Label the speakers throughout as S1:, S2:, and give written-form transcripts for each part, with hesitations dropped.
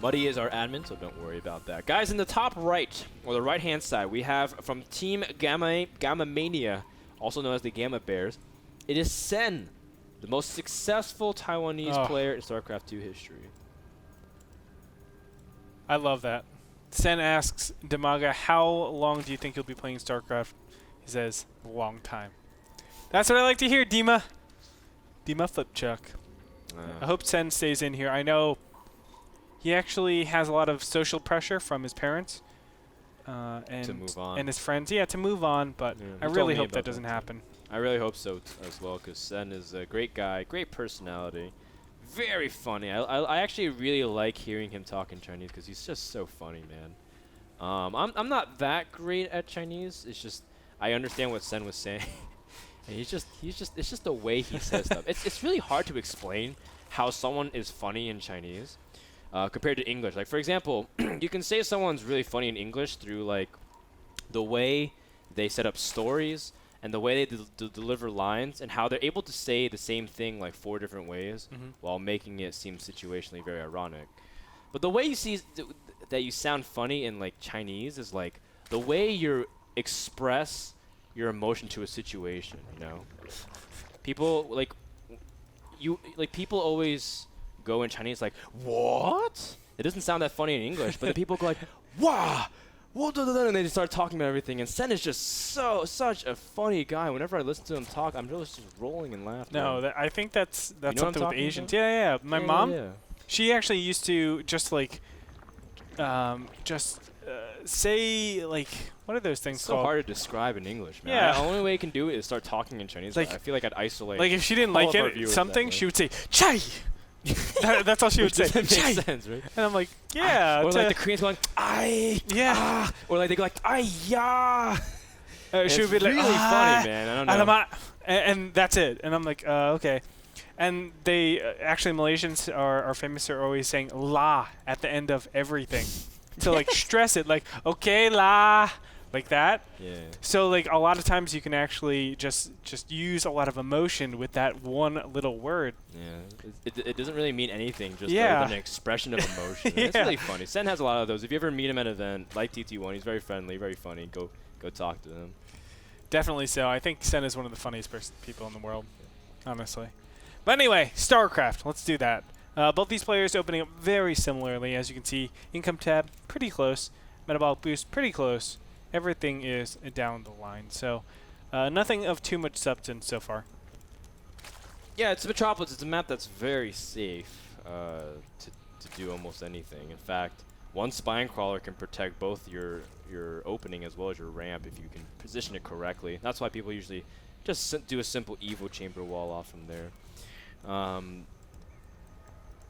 S1: Muddy is our admin, so don't worry about that. Guys, in the top right, or the right-hand side, we have from Team Gamma Mania, also known as the Gamma Bears, it is Sen, the most successful Taiwanese player in StarCraft 2 history.
S2: I love that. Sen asks Dimaga, how long do you think you'll be playing StarCraft? He says, a long time. That's what I like to hear, Dima. Dima Flipchuck. I hope Sen stays in here. I know he actually has a lot of social pressure from his parents and
S1: to move on.
S2: And his friends. Yeah, to move on, but I really hope that doesn't happen.
S1: I really hope so as well, because Sen is a great guy, great personality, very funny. I actually really like hearing him talk in Chinese because he's just so funny, man. I'm not that great at Chinese. It's just I understand what Sen was saying. And it's just the way he says stuff. It's really hard to explain how someone is funny in Chinese compared to English. Like, for example, you can say someone's really funny in English through like the way they set up stories and the way they deliver lines and how they're able to say the same thing like 4 different ways while making it seem situationally very ironic. But the way you see that you sound funny in like Chinese is like the way you express your emotion to a situation, you know? People people always go in Chinese like, what? It doesn't sound that funny in English, but the people go like, wow, and they just start talking about everything. And Sen is just such a funny guy. Whenever I listen to him talk, I'm just rolling and laughing.
S2: No, I think that's
S1: you know
S2: something with Asians. Yeah. My mom,
S1: yeah.
S2: she actually used to just like, say like, what are those things
S1: it's
S2: called?
S1: so hard to describe in English, man.
S2: Yeah.
S1: The only way you can do it is start talking in Chinese.
S2: Like,
S1: I feel like I'd isolate.
S2: Like if she didn't
S1: all
S2: like
S1: of our
S2: it,
S1: viewers
S2: something,
S1: that way.
S2: she would say chai. That's all she would say.
S1: Which doesn't
S2: Chai.
S1: make sense, right?
S2: And I'm like, yeah.
S1: Or like the Koreans going, ai,
S2: Yeah.
S1: ah, or like they go like, ai ya.
S2: She would be like,
S1: really funny, man. I don't know.
S2: And that's it. And I'm like, okay. And they actually Malaysians are famous for always saying la at the end of everything to like stress it, like okay la, like that.
S1: Yeah.
S2: So like a lot of times you can actually just use a lot of emotion with that one little word.
S1: Yeah. It doesn't really mean anything, just
S2: Yeah.
S1: an expression of emotion.
S2: Yeah.
S1: It's really funny. Sen has a lot of those. If you ever meet him at an event like TT1, he's very friendly, very funny. Go talk to him.
S2: Definitely so. I think Sen is one of the funniest people in the world, honestly. But anyway, StarCraft. Let's do that. Both these players opening up very similarly. As you can see, income tab, pretty close. Metabolic boost, pretty close. Everything is down the line. So nothing of too much substance so far.
S1: Yeah, it's Metropolis. It's a map that's very safe to do almost anything. In fact, one spine crawler can protect both your opening as well as your ramp if you can position it correctly. That's why people usually just do a simple Evo chamber wall off from there.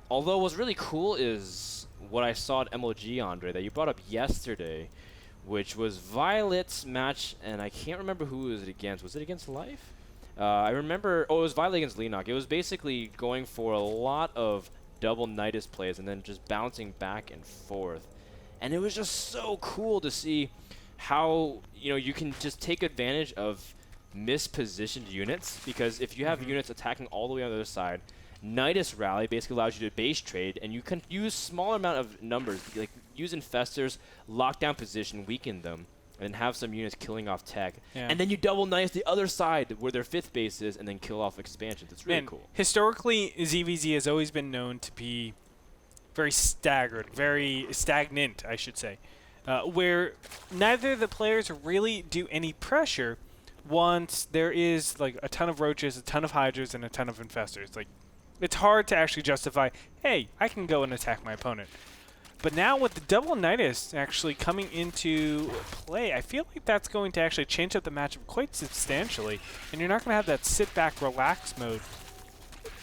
S1: Although what's really cool is what I saw at MLG, Andre, that you brought up yesterday, which was Violet's match, and I can't remember who was it against. Was it against Life? I remember, it was Violet against Leenock. It was basically going for a lot of double Nidus plays and then just bouncing back and forth. And it was just so cool to see how, you can just take advantage of mispositioned units, because if you have units attacking all the way on the other side, Nidus Rally basically allows you to base trade, and you can use smaller amount of numbers, like use Infestors, lock down position, weaken them, and have some units killing off tech.
S2: Yeah.
S1: And then you double Nidus the other side where their 5th base is, and then kill off expansions. It's really cool.
S2: Historically, ZVZ has always been known to be very staggered, very stagnant, I should say, where neither the players really do any pressure once there is like a ton of roaches, a ton of hydras, and a ton of infestors. Like, it's hard to actually justify, hey, I can go and attack my opponent. But now with the double Nidus actually coming into play, I feel like that's going to actually change up the matchup quite substantially, and you're not going to have that sit back, relax mode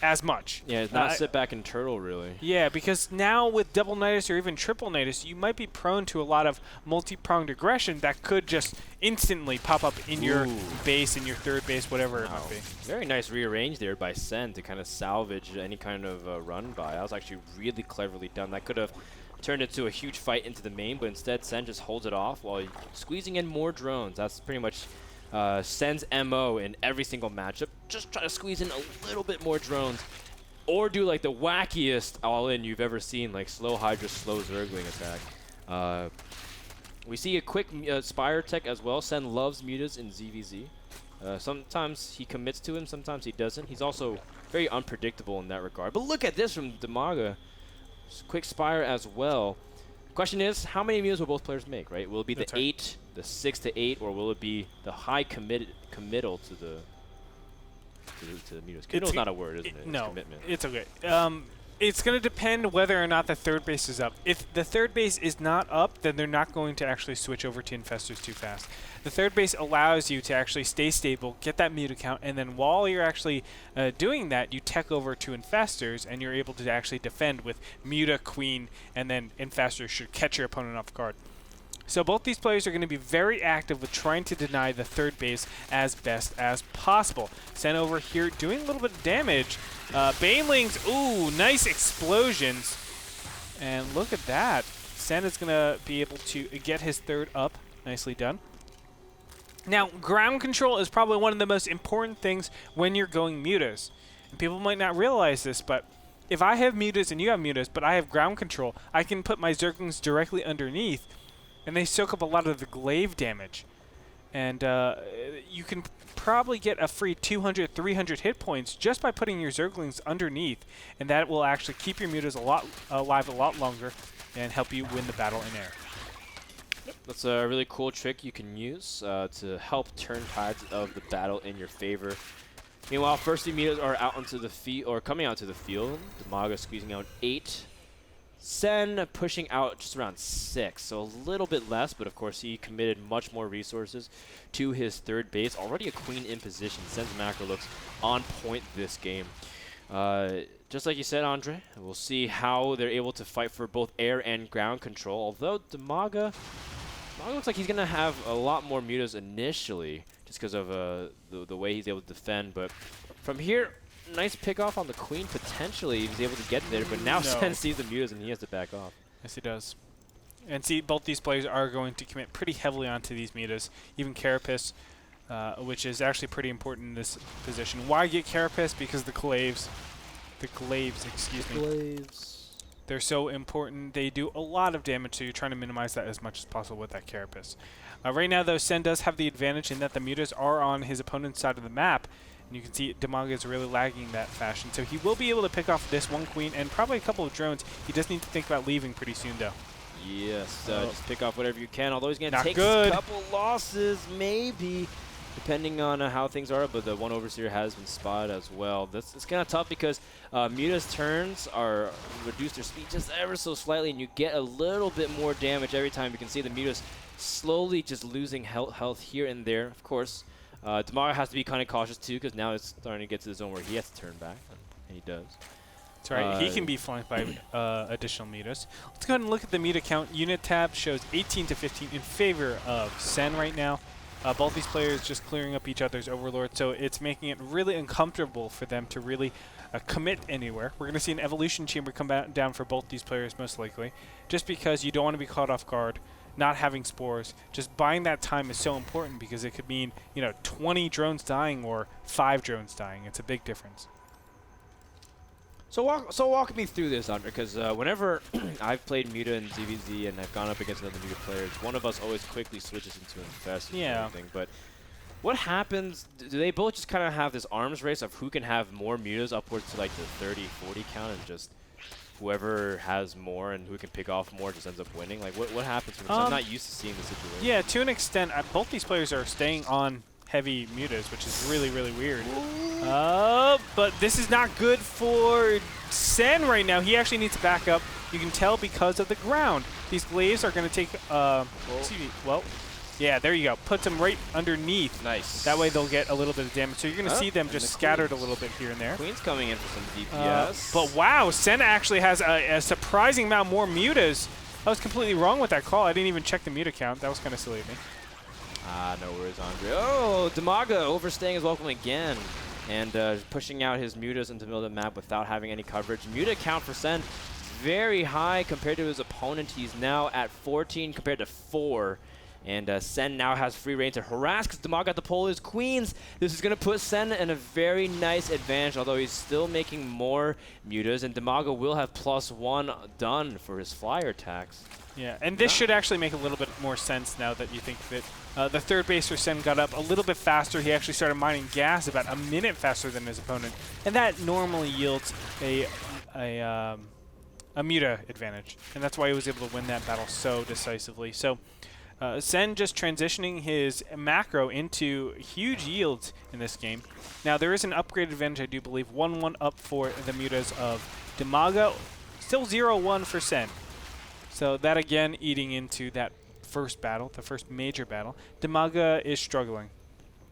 S2: as much.
S1: Yeah, it's not sit back and turtle, really.
S2: Yeah, because now with double Nidus or even triple Nidus, you might be prone to a lot of multi-pronged aggression that could just instantly pop up in your base, in your 3rd base, whatever it might be.
S1: Very nice rearrange there by Sen to kind of salvage any kind of run by. That was actually really cleverly done. That could have turned into a huge fight into the main, but instead Sen just holds it off while squeezing in more drones. That's pretty much Sen's MO in every single matchup. Just try to squeeze in a little bit more drones or do like the wackiest all-in you've ever seen, like slow Hydra, slow Zergling attack. We see a quick Spire tech as well. Sen loves mutas in ZVZ. Sometimes he commits to him, sometimes he doesn't. He's also very unpredictable in that regard. But look at this from Dimaga. Quick Spire as well. Question is, how many mutas will both players make, right? Will it be the 8, the 6 to 8, or will it be the high committal to the mutas? Committal's not a word, isn't it?
S2: No,
S1: it's commitment.
S2: It's okay. It's going to depend whether or not the third base is up. If the third base is not up, then they're not going to actually switch over to infestors too fast. The third base allows you to actually stay stable, get that muta count, and then while you're actually doing that, you tech over to infestors, and you're able to actually defend with muta, queen, and then infestors should catch your opponent off guard. So both these players are going to be very active with trying to deny the third base as best as possible. Sen over here doing a little bit of damage. Banelings, ooh, nice explosions. And look at that. Sen is going to be able to get his third up. Nicely done. Now, ground control is probably one of the most important things when you're going mutas. And people might not realize this, but if I have mutas and you have mutas, but I have ground control, I can put my Zerglings directly underneath, and they soak up a lot of the glaive damage. And you can probably get a free 200, 300 hit points just by putting your Zerglings underneath, and that will actually keep your mutas alive a lot longer and help you win the battle in air.
S1: That's a really cool trick you can use to help turn tides of the battle in your favor. Meanwhile, first two mutas are out onto the field, or coming out to the field. Dimaga squeezing out 8. Sen pushing out just around 6, so a little bit less, but of course he committed much more resources to his third base. Already a queen in position. Sen's macro looks on point this game. Just like you said, Andre, we'll see how they're able to fight for both air and ground control, although Dimaga looks like he's going to have a lot more mutas initially, just because of the way he's able to defend, but from here, nice pick off on the queen, potentially. He was able to get there, but now Sen sees the mutas and he has to back off.
S2: Yes, he does. And see, both these players are going to commit pretty heavily onto these mutas. Even Carapace, which is actually pretty important in this position. Why get Carapace? Because the glaives, excuse me.
S1: Glaives.
S2: They're so important. They do a lot of damage, so you're trying to minimize that as much as possible with that Carapace. Right now, though, Sen does have the advantage in that the mutas are on his opponent's side of the map. And you can see Dimaga is really lagging that fashion. So he will be able to pick off this one queen and probably a couple of drones. He does need to think about leaving pretty soon, though.
S1: Yes, just pick off whatever you can, although he's going to take a couple losses, maybe, depending on how things are. But the one Overseer has been spotted as well. It's kind of tough because Muta's turns are reduce their speed just ever so slightly, and you get a little bit more damage every time. You can see the Muta's slowly just losing health here and there, of course. Dimaga has to be kind of cautious too, because now it's starting to get to the zone where he has to turn back, and he does.
S2: That's right. He can be flanked by additional mutas. Let's go ahead and look at the muta count. Unit tab shows 18 to 15 in favor of Sen right now. Both these players just clearing up each other's overlord, so it's making it really uncomfortable for them to really commit anywhere. We're going to see an evolution chamber come down for both these players most likely, just because you don't want to be caught off guard. Not having spores, just buying that time is so important because it could mean, 20 drones dying or 5 drones dying. It's a big difference.
S1: So walk me through this, Andre, because whenever I've played Muta and ZVZ and I've gone up against another Muta player, one of us always quickly switches into Infest and everything. But what happens? Do they both just kind of have this arms race of who can have more Mutas upwards to like the 30, 40 count, and just whoever has more and who can pick off more just ends up winning? Like, what happens? I'm not used to seeing the situation.
S2: Yeah, to an extent, both these players are staying on heavy mutas, which is really, really weird. But this is not good for Sen right now. He actually needs to back up. You can tell because of the ground. These glaives are going to take, yeah, there you go. Puts them right underneath.
S1: Nice.
S2: That way they'll get a little bit of damage. So you're going to see them just scattered a little bit here and there.
S1: Queen's coming in for some DPS.
S2: But wow, Sen actually has a surprising amount more mutas. I was completely wrong with that call. I didn't even check the muta count. That was kind of silly of me.
S1: No worries, Andre. Oh, Dimaga overstaying his welcome again. And pushing out his mutas into the middle of the map without having any coverage. Muta count for Sen very high compared to his opponent. He's now at 14 compared to 4. And Sen now has free reign to harass because Dimaga got to pull his queens. This is going to put Sen in a very nice advantage, although he's still making more mutas. And Dimaga will have +1 done for his flyer attacks.
S2: Yeah, and this should actually make a little bit more sense now that you think that the third baser Sen got up a little bit faster. He actually started mining gas about a minute faster than his opponent, and that normally yields a muta advantage, and that's why he was able to win that battle so decisively. So Sen just transitioning his macro into huge yields in this game. Now there is an upgrade advantage, I do believe, 1-1 up for the mutas of Dimaga, still 0-1 for Sen. So that again eating into that first battle, the first major battle. Dimaga is struggling.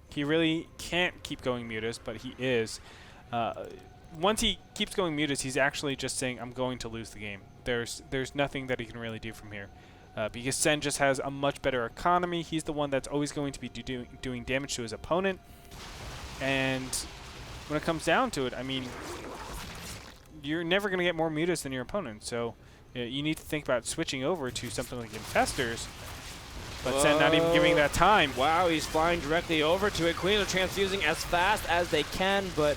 S2: He really can't keep going mutas, but he is. Once he keeps going mutas, he's actually just saying, I'm going to lose the game. There's nothing that he can really do from here. Because Sen just has a much better economy. He's the one that's always going to be doing damage to his opponent. And when it comes down to it, I mean, you're never going to get more mutas than your opponent. So you need to think about switching over to something like Infestors. But Sen not even giving that time.
S1: Wow, he's flying directly over to it. Queens are transfusing as fast as they can, but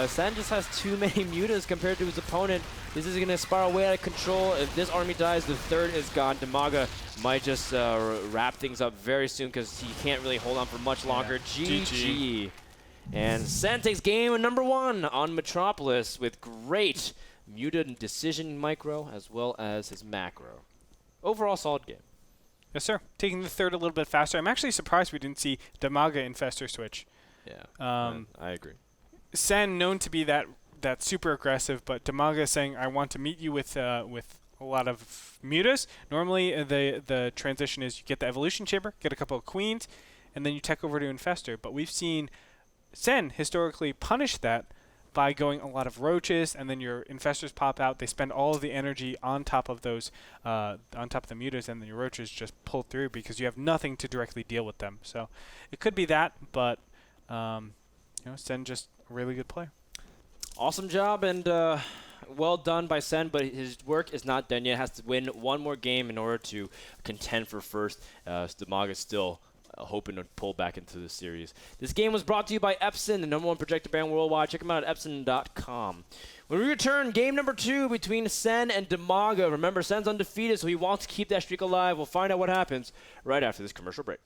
S1: Sen just has too many mutas compared to his opponent. This is going to spiral way out of control. If this army dies, the third is gone. Dimaga might just wrap things up very soon because he can't really hold on for much longer.
S2: Yeah.
S1: GG. And Sen takes game number 1 on Metropolis with great muta decision micro as well as his macro. Overall, solid game.
S2: Yes, sir. Taking the third a little bit faster. I'm actually surprised we didn't see Dimaga Infestor switch.
S1: Yeah, I agree.
S2: Sen known to be that super aggressive, but Dimaga saying, I want to meet you with a lot of mutas. Normally, the transition is you get the evolution chamber, get a couple of queens, and then you tech over to Infestor. But we've seen Sen historically punish that by going a lot of roaches, and then your Infestors pop out. They spend all of the energy on top of those, on top of the mutas, and then your roaches just pull through because you have nothing to directly deal with them. So it could be that, but Sen just a really good player.
S1: Awesome job and well done by Sen, but his work is not done yet. Has to win one more game in order to contend for first. Dimaga is still hoping to pull back into the series. This game was brought to you by Epson, the #1 projector brand worldwide. Check them out at epson.com. When we return, game number 2 between Sen and Dimaga. Remember, Sen's undefeated, so he wants to keep that streak alive. We'll find out what happens right after this commercial break.